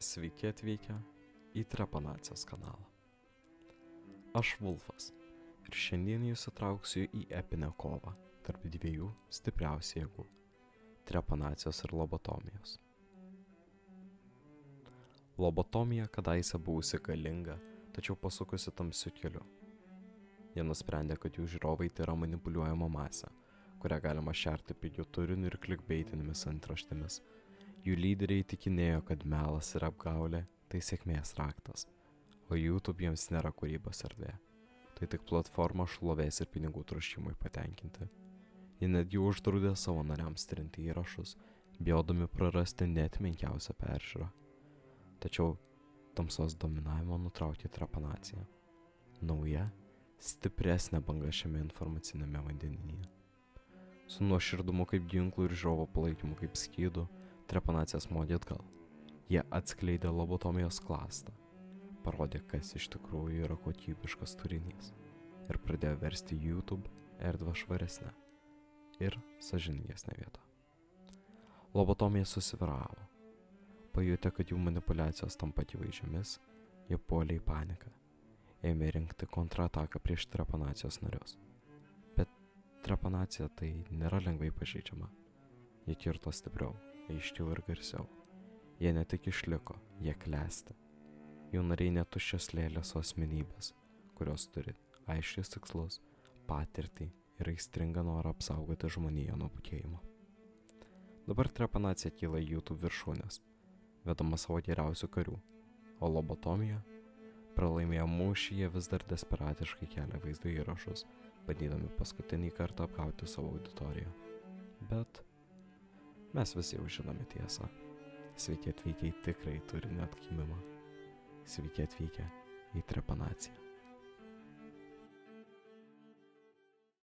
Sveiki atvykę į Trepanacijos kanalą. Aš Vulfas ir šiandien jūs įtrauksiu į epinę kovą tarp dviejų stipriausių jėgų – trepanacijos ir lobotomijos. Lobotomija kadaise buvusi galinga, tačiau pasukusi tamsiu keliu. Jie nusprendė, kad jų žiūrovai tai yra manipuliuojama masė, kurią galima šerti pigiu turiniu ir klikbeitinėmis antraštėmis. Jų lyderiai įtikinėjo, kad melas ir apgaulė tai sėkmės raktas, o YouTube jiems nėra kūrybos erdvė. Tai tik platforma šlovės ir pinigų troškimui patenkinti. Jie netgi uždraudė savo nariams trinti įrašus, bijodami prarasti net menkiausią peržiūrą. Tačiau tamsos dominavimo nutraukė trepanacija. Nauja, stipresnė banga šiame informacinėme vandenyje. Su nuoširdumu kaip ginklu ir žiūrovo palaikymu kaip skydu, trepanacija smogė atgal. Jie atskleidė lobotomijos klastą, parodė, kas iš tikrųjų yra kokybiškas turinys ir pradėjo versti YouTube erdvę švaresnę ir sąžiningesnę vietą. Lobotomija susvyravo. Pajutę, kad jų manipulacijos tampa akivaizdžiomis, jie puolė į paniką. Ėmė rinkti kontrataką prieš trepanacijos narius. Bet trepanacija tai nėra lengvai pažeidžiama. Jie kirto stipriau, aiškiau ir garsiau. Jie ne tik išliko, jie klesti. Jų nariai netuščios lėlės asmenybės, kurios turi aiškius tikslus, patirtį ir aistringą norą apsaugoti žmoniją nuo pukėjimo. Dabar trepanacija kyla į YouTube viršūnės, vedama savo geriausių karių, o lobotomija pralaimėję mūšį, jie vis dar desperatiškai kelia vaizdo įrašus, bandydami paskutinį kartą apgauti savo auditoriją. Bet mes visi jau žinome tiesą. Sveiki atvykę į tikrąjį turinio atgimimą. Sveiki atvykę į trepanaciją.